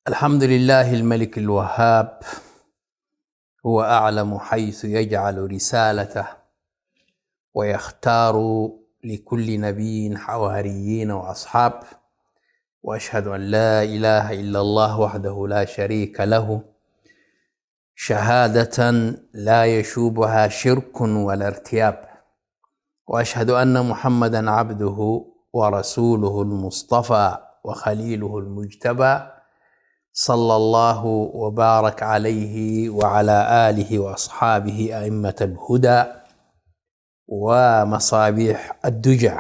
الحمد لله الملك الوهاب، هو أعلم حيث يجعل رسالته، ويختار لكل نبي حواريين وأصحاب. وأشهد أن لا إله إلا الله وحده لا شريك له، شهادة لا يشوبها شرك ولا ارتياب. وأشهد أن محمدًا عبده ورسوله المصطفى وخليله المجتبى، صلى الله وبارك عليه وعلى آله وأصحابه أئمة الهدى ومصابيح الدجى.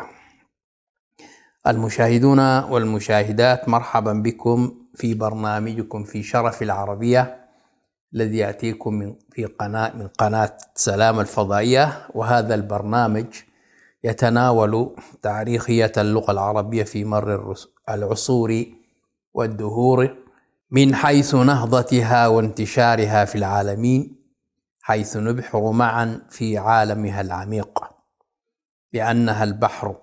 المشاهدون والمشاهدات، مرحبا بكم في برنامجكم في شرف العربية الذي يأتيكم من قناة سلام الفضائية. وهذا البرنامج يتناول تاريخية اللغة العربية في مر العصور والدهور، من حيث نهضتها وانتشارها في العالمين، حيث نبحر معا في عالمها العميق لأنها البحر.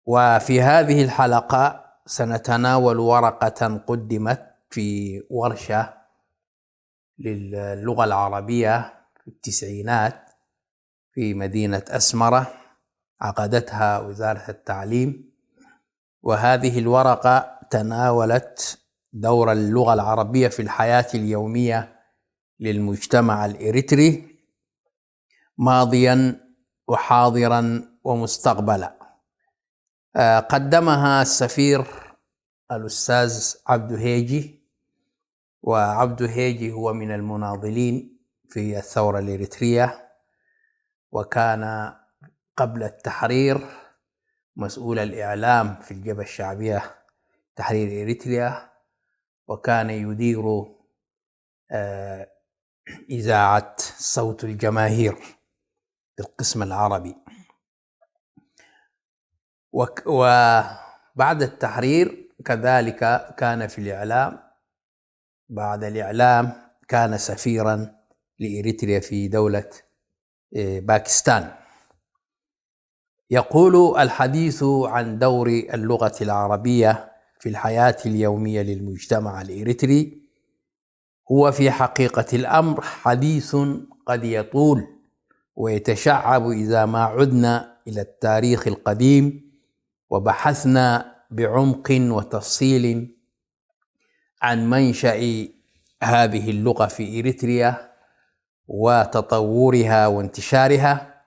وفي هذه الحلقة سنتناول ورقة قدمت في ورشة للغة العربية في التسعينات في مدينة أسمرة، عقدتها وزارة التعليم. وهذه الورقة تناولت دور اللغة العربية في الحياة اليومية للمجتمع الإريتري ماضيا وحاضرا ومستقبلا. قدمها السفير الأستاذ عبده هيجي، وعبده هيجي هو من المناضلين في الثورة الإريترية، وكان قبل التحرير مسؤول الإعلام في الجبهة الشعبية تحرير إريتريا، وكان يدير إذاعة صوت الجماهير في القسم العربي. وبعد التحرير كذلك كان في الإعلام. بعد الإعلام كان سفيرا لإريتريا في دولة باكستان. يقول: الحديث عن دور اللغة العربية في الحياة اليومية للمجتمع الإريتري هو في حقيقة الأمر حديث قد يطول ويتشعب إذا ما عدنا إلى التاريخ القديم وبحثنا بعمق وتفصيل عن منشأ هذه اللغة في إريتريا وتطورها وانتشارها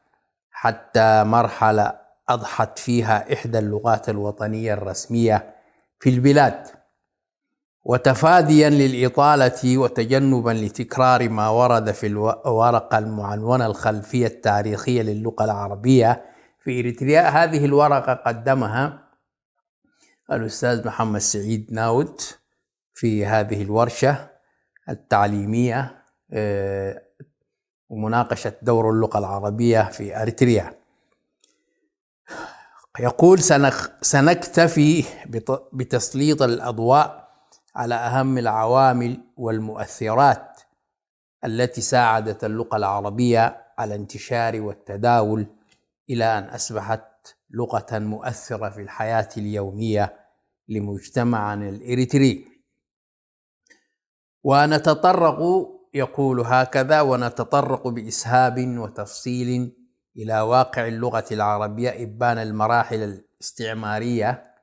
حتى مرحلة أضحت فيها إحدى اللغات الوطنية الرسمية في البلاد. وتفاديا للإطالة وتجنبا لتكرار ما ورد في الورقة المعنونة الخلفية التاريخية للغة العربية في إريتريا، هذه الورقة قدمها الأستاذ محمد سعيد ناود في هذه الورشة التعليمية ومناقشة دور اللغة العربية في إريتريا. يقول: سنكتفي بتسليط الأضواء على أهم العوامل والمؤثرات التي ساعدت اللغة العربية على انتشار والتداول إلى أن أصبحت لغة مؤثرة في الحياة اليومية لمجتمعنا الإريتري. يقول هكذا: ونتطرق بإسهاب وتفصيل إلى واقع اللغة العربية، إبان المراحل الاستعمارية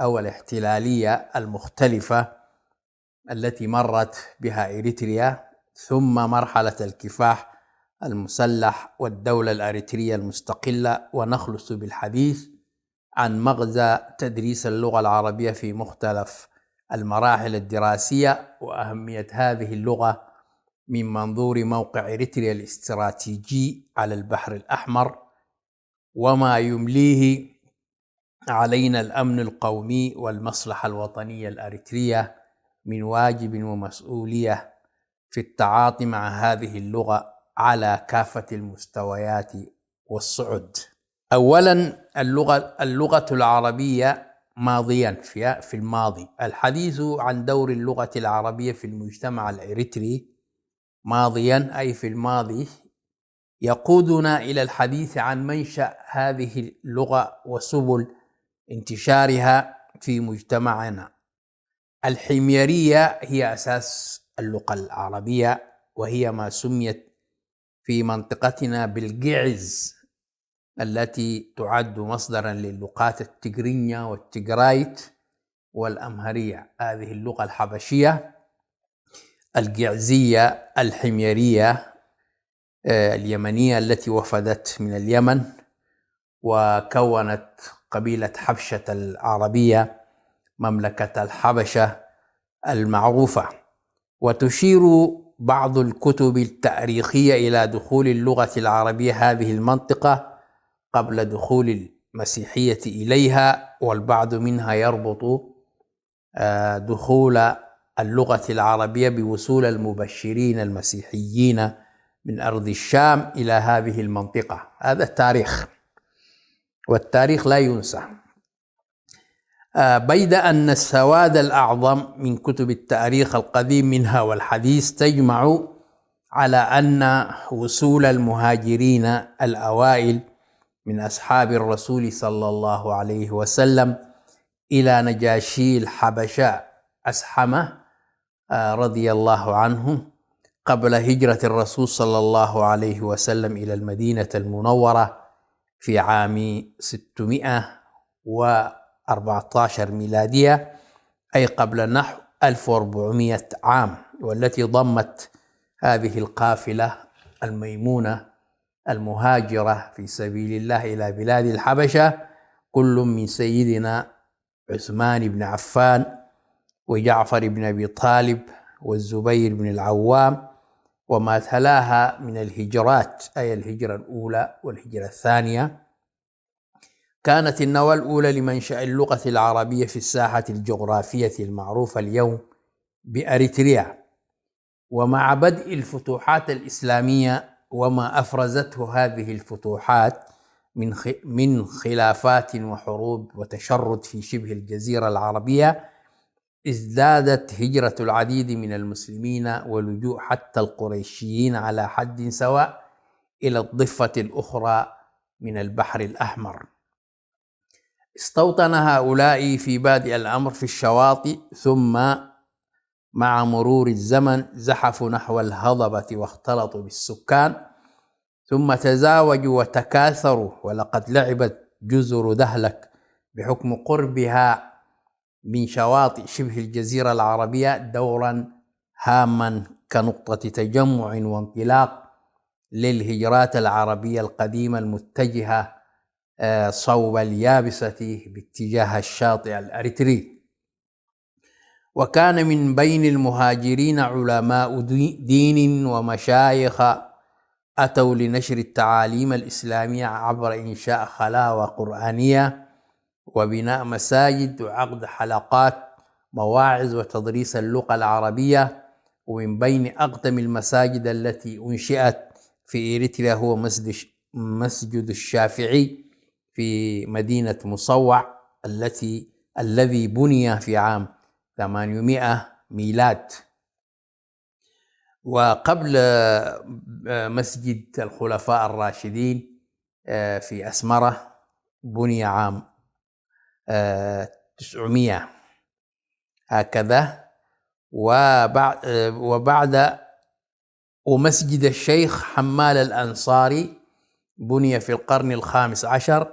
أو الاحتلالية المختلفة التي مرت بها إريتريا، ثم مرحلة الكفاح المسلح والدولة الأريترية المستقلة. ونخلص بالحديث عن مغزى تدريس اللغة العربية في مختلف المراحل الدراسية، وأهمية هذه اللغة من منظور موقع إريتريا الاستراتيجي على البحر الأحمر، وما يمليه علينا الأمن القومي والمصلحة الوطنية الأريترية من واجب ومسؤولية في التعاطي مع هذه اللغة على كافة المستويات والصعد. أولا، اللغة العربية ماضيا. في الماضي، الحديث عن دور اللغة العربية في المجتمع الإريتري ماضيا أي في الماضي يقودنا إلى الحديث عن منشأ هذه اللغة وسبل انتشارها في مجتمعنا. الحميرية هي أساس اللغة العربية، وهي ما سميت في منطقتنا بالجعز، التي تعد مصدرا للغات التجرينية والتجرايت والأمهرية. هذه اللغة الحبشية الجعزية الحميرية اليمنية التي وفدت من اليمن وكونت قبيلة حبشة العربية مملكة الحبشة المعروفة. وتشير بعض الكتب التاريخية إلى دخول اللغة العربية هذه المنطقة قبل دخول المسيحية إليها، والبعض منها يربط دخول اللغة العربية بوصول المبشرين المسيحيين من أرض الشام إلى هذه المنطقة. هذا التاريخ، والتاريخ لا ينسى. بيد أن السواد الأعظم من كتب التاريخ القديم منها والحديث تجمع على أن وصول المهاجرين الأوائل من أصحاب الرسول صلى الله عليه وسلم إلى نجاشي الحبشة أسحمة رضي الله عنه قبل هجرة الرسول صلى الله عليه وسلم إلى المدينة المنورة في عام 614 ميلادية، أي قبل نحو 1400 عام، والتي ضمت هذه القافلة الميمونة المهاجرة في سبيل الله إلى بلاد الحبشة كل من سيدنا عثمان بن عفان وجعفر بن أبي طالب والزبير بن العوام وما تلاها من الهجرات، أي الهجرة الأولى والهجرة الثانية. كانت النواة الأولى لمنشأ اللغة العربية في الساحة الجغرافية المعروفة اليوم بأريتريا. ومع بدء الفتوحات الإسلامية وما أفرزته هذه الفتوحات من خلافات وحروب وتشرد في شبه الجزيرة العربية، ازدادت هجرة العديد من المسلمين ولجوء حتى القريشيين على حد سواء إلى الضفة الأخرى من البحر الأحمر. استوطن هؤلاء في بادئ الأمر في الشواطئ، ثم مع مرور الزمن زحفوا نحو الهضبة واختلطوا بالسكان، ثم تزاوجوا وتكاثروا. ولقد لعبت جزر دهلك بحكم قربها من شواطئ شبه الجزيرة العربية دورا هاما كنقطة تجمع وانطلاق للهجرات العربية القديمة المتجهة صوب اليابسة باتجاه الشاطئ الأريتري. وكان من بين المهاجرين علماء دين ومشايخ أتوا لنشر التعاليم الإسلامية عبر إنشاء خلاوة قرآنية وبناء مساجد وعقد حلقات مواعظ وتدريس اللغة العربية. ومن بين أقدم المساجد التي أنشئت في إريتريا هو مسجد الشافعي في مدينة مصوع الذي بني في عام 800 ميلاد. وقبل مسجد الخلفاء الراشدين في أسمرة بني عام 900 هكذا. ومسجد الشيخ حمال الأنصاري بني في القرن الخامس عشر،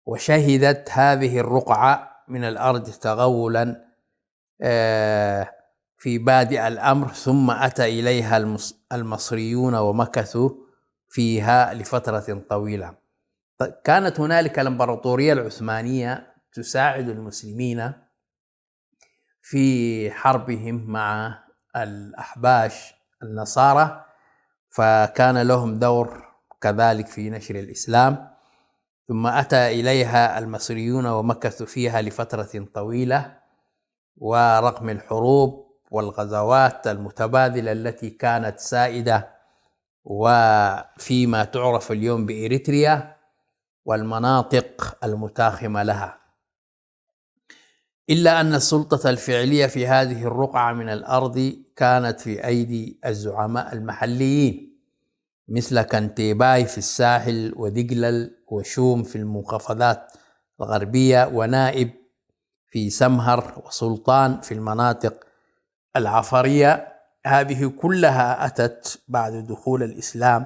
وشهدت هذه الرقعة من الأرض تغولا في بادئ الأمر، ثم أتى إليها المصريون ومكثوا فيها لفترة طويلة. كانت هنالك الإمبراطورية العثمانية تساعد المسلمين في حربهم مع الأحباش النصارى، فكان لهم دور كذلك في نشر الإسلام. ثم أتى إليها المصريون ومكثوا فيها لفترة طويلة، ورغم الحروب والغزوات المتبادلة التي كانت سائدة وفيما تعرف اليوم بإريتريا والمناطق المتاخمة لها، إلا أن السلطة الفعلية في هذه الرقعة من الأرض كانت في أيدي الزعماء المحليين مثل كنتيباي في الساحل ودجلل وشوم في المنخفضات الغربية ونائب في سمهر وسلطان في المناطق العفرية. هذه كلها أتت بعد دخول الإسلام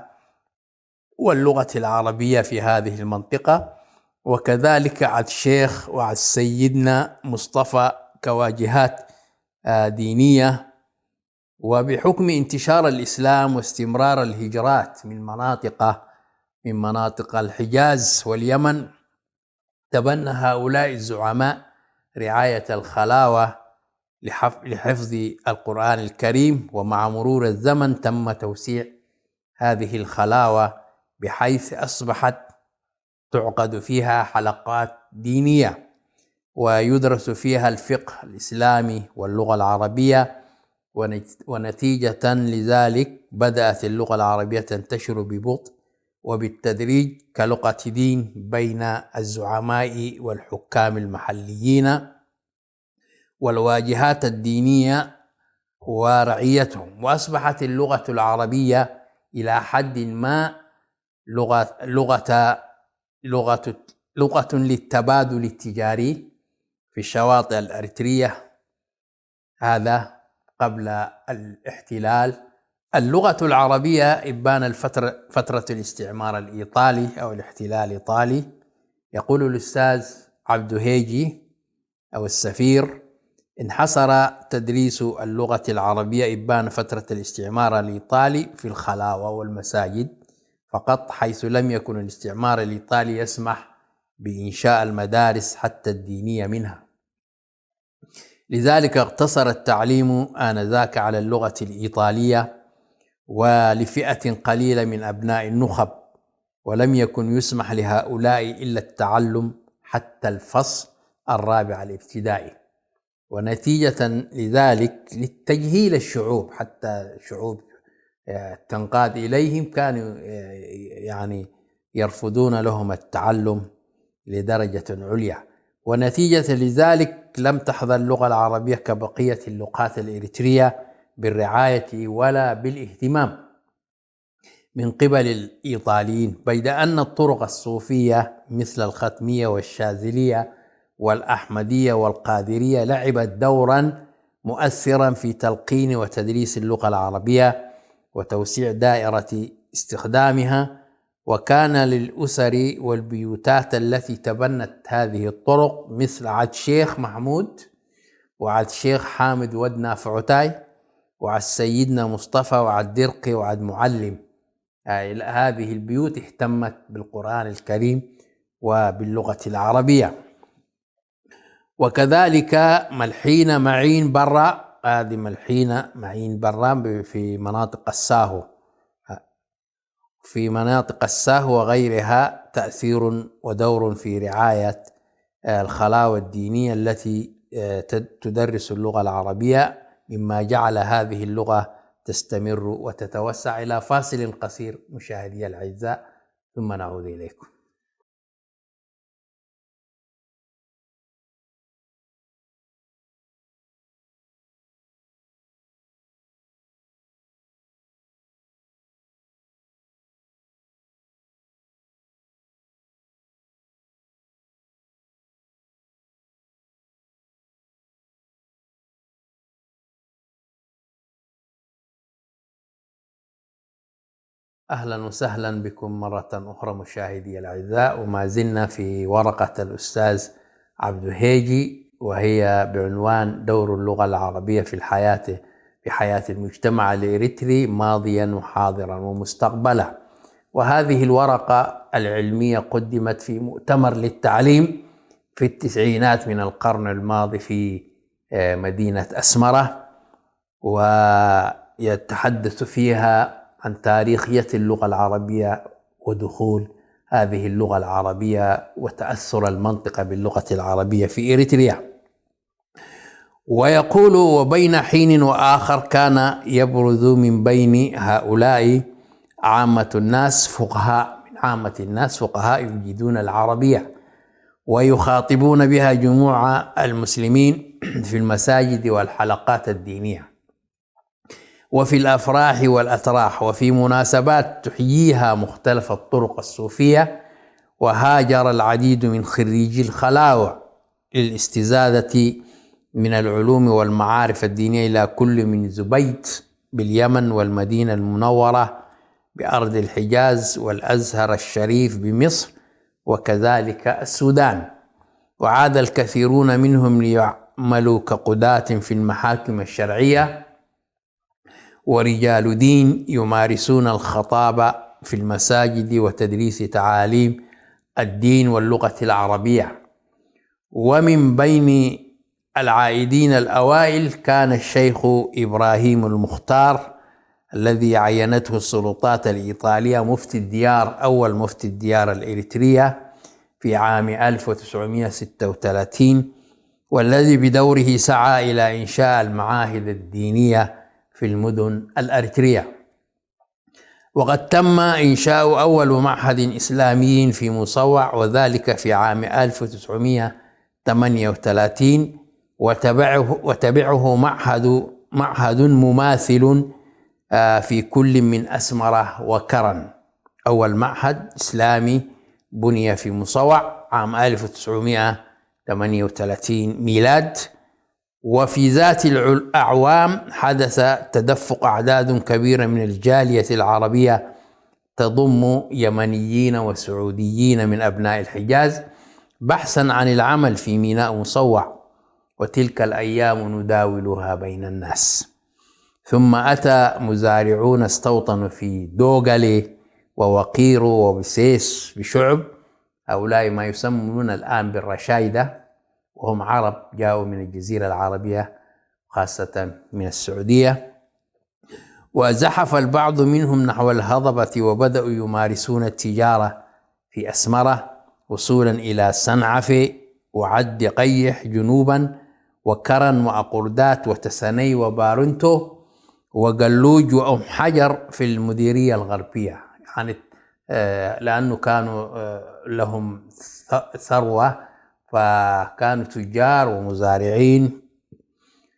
واللغة العربية في هذه المنطقة، وكذلك عد شيخ وعد سيدنا مصطفى كواجهات دينية. وبحكم انتشار الإسلام واستمرار الهجرات من مناطق الحجاز واليمن، تبنى هؤلاء الزعماء رعاية الخلاوة لحفظ القرآن الكريم، ومع مرور الزمن تم توسيع هذه الخلاوة بحيث أصبحت تعقد فيها حلقات دينية ويدرس فيها الفقه الإسلامي واللغة العربية. ونتيجة لذلك بدأت اللغة العربية تنتشر ببطء وبالتدريج كلغة دين بين الزعماء والحكام المحليين والواجهات الدينية ورعيتهم. وأصبحت اللغة العربية إلى حد ما لغة للتبادل التجاري في الشواطئ الأريترية، هذا قبل الاحتلال. اللغة العربية إبان فترة الاستعمار الإيطالي أو الاحتلال الإيطالي. يقول الأستاذ عبد هيجي أو السفير: انحصر تدريس اللغة العربية إبان فترة الاستعمار الإيطالي في الخلاوة والمساجد فقط، حيث لم يكن الاستعمار الإيطالي يسمح بإنشاء المدارس حتى الدينية منها. لذلك اقتصر التعليم آنذاك على اللغة الإيطالية ولفئة قليلة من أبناء النخب، ولم يكن يسمح لهؤلاء إلا التعلم حتى الفصل الرابع الابتدائي. ونتيجة لذلك للتجهيل الشعوب، حتى الشعوب تنقاد إليهم كانوا يعني يرفضون لهم التعلم لدرجة عليا. ونتيجة لذلك لم تحظى اللغة العربية كبقية اللغات الإريترية بالرعاية ولا بالاهتمام من قبل الإيطاليين، بيد أن الطرق الصوفية مثل الختمية والشاذلية والأحمدية والقادرية لعبت دورا مؤثرا في تلقين وتدريس اللغة العربية وتوسيع دائرة استخدامها. وكان للأسر والبيوتات التي تبنت هذه الطرق مثل عد شيخ محمود وعد شيخ حامد ود نافعتاي وعد سيدنا مصطفى وعد درقي وعد معلم، هذه البيوت اهتمت بالقرآن الكريم وباللغة العربية. وكذلك ملحين معين برا، هذه ملحين معين برا في مناطق الساهو، في مناطق الساهو وغيرها تأثير ودور في رعاية الخلاوة الدينية التي تدرس اللغة العربية، مما جعل هذه اللغة تستمر وتتوسع. إلى فاصل قصير مشاهدي الأعزاء ثم نعود إليكم. أهلا وسهلا بكم مرة أخرى مشاهدي الأعزاء، وما زلنا في ورقة الأستاذ عبد هيجي، وهي بعنوان دور اللغة العربية في حياة المجتمع الإريتري ماضيا وحاضرا ومستقبلا. وهذه الورقة العلمية قدمت في مؤتمر للتعليم في التسعينات من القرن الماضي في مدينة أسمرة، ويتحدث فيها عن تاريخية اللغة العربية ودخول هذه اللغة العربية وتأثر المنطقة باللغة العربية في إريتريا. ويقول: وبين حين وآخر كان يبرز من بين هؤلاء عامة الناس فقهاء يجيدون العربية ويخاطبون بها جموع المسلمين في المساجد والحلقات الدينية وفي الأفراح والأتراح وفي مناسبات تحييها مختلف الطرق الصوفية. وهاجر العديد من خريجي الخلاوة للاستزادة من العلوم والمعارف الدينية إلى كل من زبيت باليمن والمدينة المنورة بأرض الحجاز والأزهر الشريف بمصر وكذلك السودان. وعاد الكثيرون منهم ليعملوا كقضاة في المحاكم الشرعية ورجال دين يمارسون الخطابة في المساجد وتدريس تعاليم الدين واللغة العربية. ومن بين العائدين الأوائل كان الشيخ إبراهيم المختار الذي عينته السلطات الإيطالية مفتي الديار، أول مفتي الديار الإريترية في عام 1936، والذي بدوره سعى إلى إنشاء المعاهد الدينية في المدن الأريترية. وقد تم إنشاء أول معهد إسلامي في مصوع وذلك في عام 1938، وتبعه معهد مماثل في كل من أسمرة وكرن. أول معهد إسلامي بني في مصوع عام 1938 ميلاد. وفي ذات الأعوام حدث تدفق أعداد كبيرة من الجالية العربية تضم يمنيين وسعوديين من أبناء الحجاز بحثا عن العمل في ميناء مصوع، وتلك الأيام نداولها بين الناس. ثم أتى مزارعون استوطنوا في دوغلي ووقيرو وبسيس بشعب، هؤلاء ما يسمون الآن بالرشايدة، وهم عرب جاءوا من الجزيرة العربية خاصة من السعودية. وزحف البعض منهم نحو الهضبة وبدأوا يمارسون التجارة في أسمرة وصولا إلى سنعفة وعد قيح جنوبا وكرن وأقردات وتسني وبارنتو وقلوج وأم حجر في المديرية الغربية، يعني لأنه كانوا لهم ثروة فكانوا تجار ومزارعين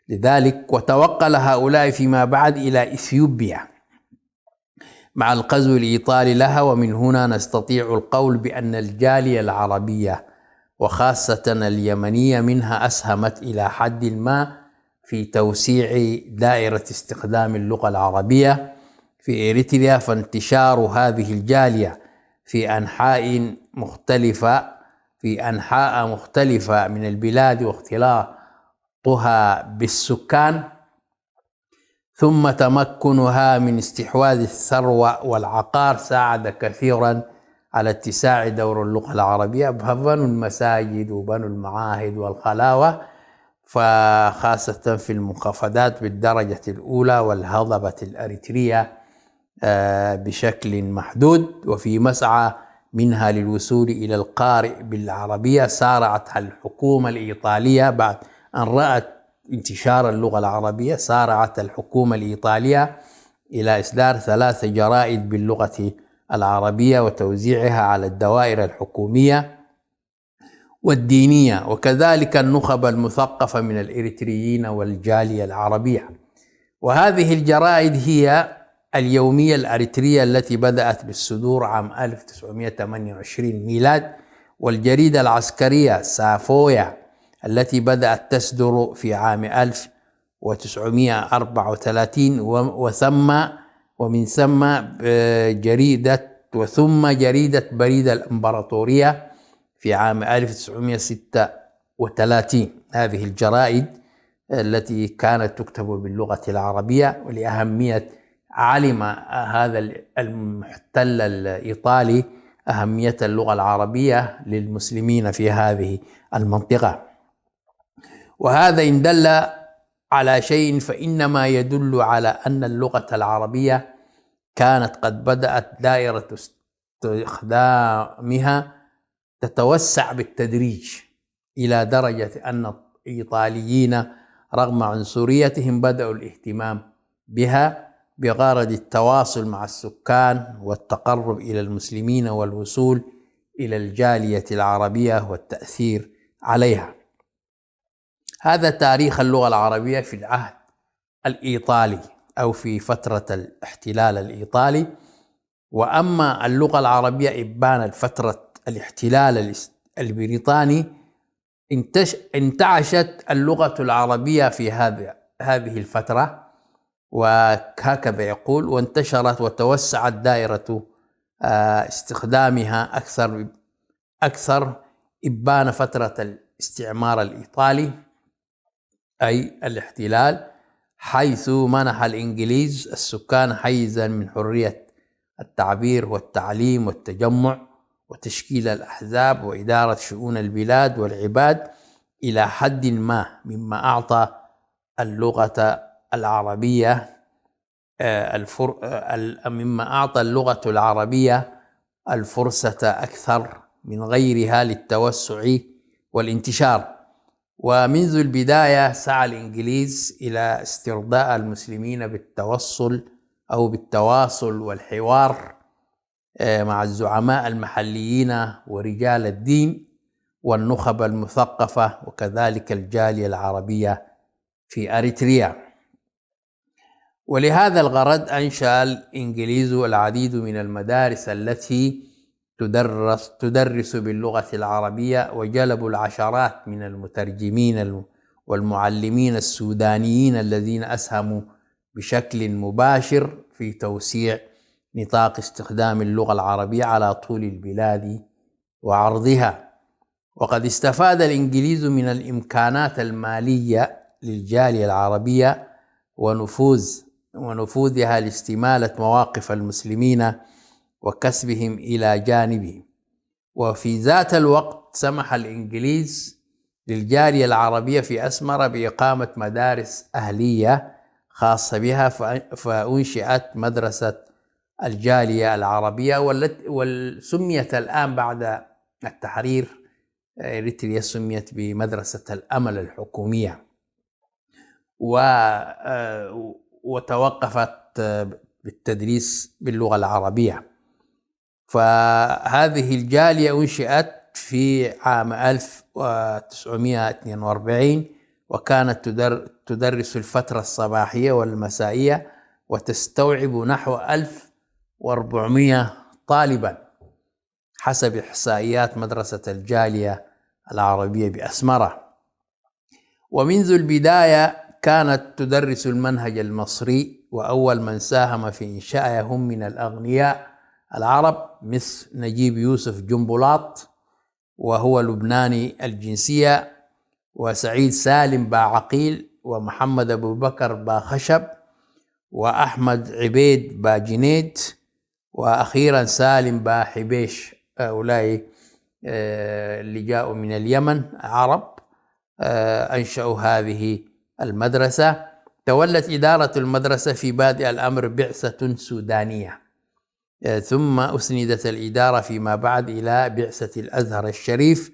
لذلك. وتوقل هؤلاء فيما بعد إلى إثيوبيا مع الغزو الإيطالي لها. ومن هنا نستطيع القول بأن الجالية العربية وخاصة اليمنية منها أسهمت إلى حد ما في توسيع دائرة استخدام اللغة العربية في إريتريا. فانتشار هذه الجالية في أنحاء مختلفة من البلاد واختلاطها بالسكان ثم تمكنها من استحواذ الثروة والعقار ساعد كثيرا على اتساع دور اللغة العربية، فبنوا المساجد وبنوا المعاهد والخلاوة، فخاصة في المنخفضات بالدرجة الأولى والهضبة الأريترية بشكل محدود. وفي مسعى منها للوصول إلى القارئ بالعربية سارعتها الحكومة الإيطالية بعد أن رأت انتشار اللغة العربية، سارعت الحكومة الإيطالية إلى إصدار 3 جرائد باللغة العربية وتوزيعها على الدوائر الحكومية والدينية وكذلك النخب المثقفة من الإريتريين والجالية العربية. وهذه الجرائد هي اليومية الأريترية التي بدأت بالصدور عام 1928 ميلاد، والجريدة العسكرية سافويا التي بدأت تصدر في عام 1934 ومن ثم جريدة بريد الإمبراطورية في عام 1936. هذه الجرائد التي كانت تكتب باللغة العربية، ولأهمية علم هذا المحتل الإيطالي أهمية اللغة العربية للمسلمين في هذه المنطقة. وهذا إن دل على شيء فإنما يدل على أن اللغة العربية كانت قد بدأت دائرة استخدامها تتوسع بالتدريج إلى درجة أن الإيطاليين رغم عنصريتهم بدأوا الاهتمام بها بغرض التواصل مع السكان والتقرب إلى المسلمين والوصول إلى الجالية العربية والتأثير عليها. هذا تاريخ اللغة العربية في العهد الإيطالي أو في فترة الاحتلال الإيطالي. وأما اللغة العربية إبان فترة الاحتلال البريطاني انتعشت اللغة العربية في هذه الفترة، وهكذا يقول: وانتشرت وتوسعت دائرة استخدامها أكثر إبان فترة الاستعمار الإيطالي، أي الاحتلال، حيث منح الإنجليز السكان حيزا من حرية التعبير والتعليم والتجمع وتشكيل الأحزاب وإدارة شؤون البلاد والعباد إلى حد ما، مما أعطى اللغة العربية الفرصة أكثر من غيرها للتوسع والانتشار. ومنذ البداية سعى الإنجليز إلى استرضاء المسلمين بالتواصل والحوار مع الزعماء المحليين ورجال الدين والنخب المثقفة، وكذلك الجالية العربية في أريتريا. ولهذا الغرض أنشأ الإنجليز العديد من المدارس التي تدرس باللغة العربية، وجلبوا العشرات من المترجمين والمعلمين السودانيين الذين أسهموا بشكل مباشر في توسيع نطاق استخدام اللغة العربية على طول البلاد وعرضها. وقد استفاد الإنجليز من الإمكانات المالية للجالية العربية ونفوذها لاستمالة مواقف المسلمين وكسبهم إلى جانبهم. وفي ذات الوقت سمح الإنجليز للجالية العربية في أسمرة بإقامة مدارس أهلية خاصة بها، فأنشئت مدرسة الجالية العربية، والسميت الآن بعد التحرير إريتريا سميت بمدرسة الأمل الحكومية، وتوقفت بالتدريس باللغة العربية. فهذه الجالية أنشئت في عام 1942، وكانت تدرس الفترة الصباحية والمسائية، وتستوعب نحو 1400 طالبا حسب إحصائيات مدرسة الجالية العربية بأسمرة. ومنذ البداية كانت تدرس المنهج المصري، وأول من ساهم في إنشائها هم من الأغنياء العرب مثل نجيب يوسف جنبلاط، وهو لبناني الجنسية، وسعيد سالم باعقيل، ومحمد أبو بكر باخشب، وأحمد عبيد باجنيد، وأخيرا سالم باحبيش. هؤلاء اللي جاءوا من اليمن عرب أنشأوا هذه المدرسة. تولت إدارة المدرسة في بادئ الأمر بعثة سودانية، ثم أسندت الإدارة فيما بعد إلى بعثة الأزهر الشريف،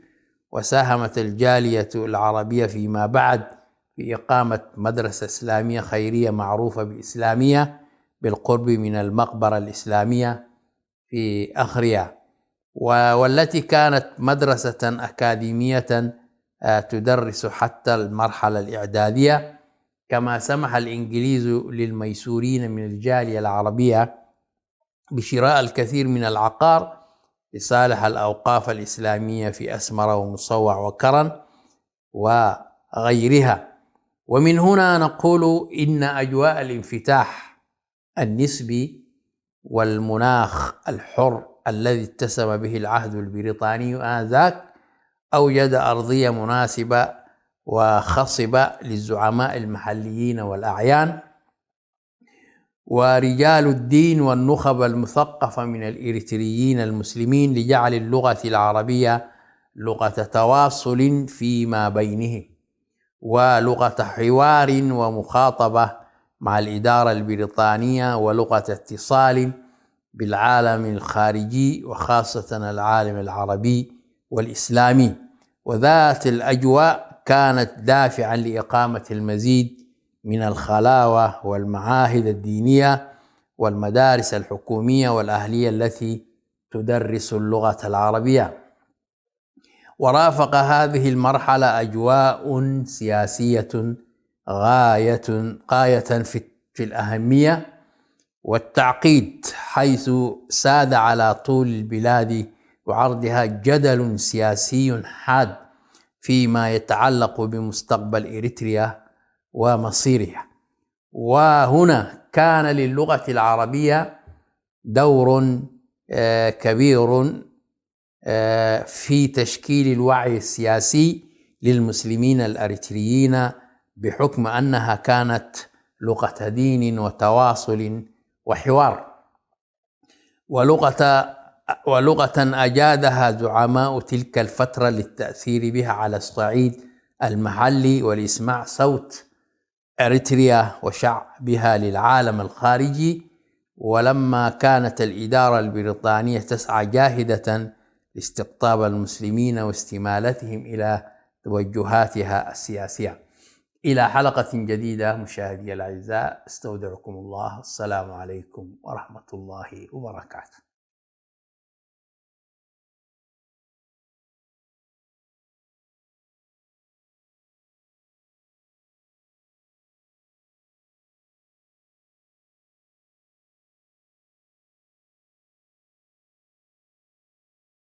وساهمت الجالية العربية فيما بعد في إقامة مدرسة إسلامية خيرية معروفة بإسلامية بالقرب من المقبرة الإسلامية في أخريا، والتي كانت مدرسة أكاديمية تدرس حتى المرحلة الإعدادية. كما سمح الإنجليز للميسورين من الجالية العربية بشراء الكثير من العقار لصالح الأوقاف الإسلامية في أسمرة ومصوع وكرن وغيرها. ومن هنا نقول إن أجواء الانفتاح النسبي والمناخ الحر الذي اتسم به العهد البريطاني آنذاك أوجد أرضية مناسبة وخصبة للزعماء المحليين والأعيان ورجال الدين والنخب المثقفة من الإريتريين المسلمين لجعل اللغة العربية لغة تواصل فيما بينهم، ولغة حوار ومخاطبة مع الإدارة البريطانية، ولغة اتصال بالعالم الخارجي وخاصة العالم العربي والإسلامي. وذات الأجواء كانت دافعا لإقامة المزيد من الخلاوة والمعاهد الدينية والمدارس الحكومية والأهلية التي تدرس اللغة العربية. ورافق هذه المرحلة أجواء سياسية غاية في الأهمية والتعقيد، حيث ساد على طول البلاد وعرضها جدل سياسي حاد فيما يتعلق بمستقبل إريتريا ومصيرها. وهنا كان للغة العربية دور كبير في تشكيل الوعي السياسي للمسلمين الأريتريين، بحكم أنها كانت لغة دين وتواصل وحوار، ولغة أجادها زعماء تلك الفترة للتأثير بها على الصعيد المحلي ولإسماع صوت أريتريا وشعبها للعالم الخارجي. ولما كانت الإدارة البريطانية تسعى جاهدة لاستقطاب المسلمين واستمالتهم إلى توجهاتها السياسية. إلى حلقة جديدة مشاهدي الأعزاء، استودعكم الله، السلام عليكم ورحمة الله وبركاته.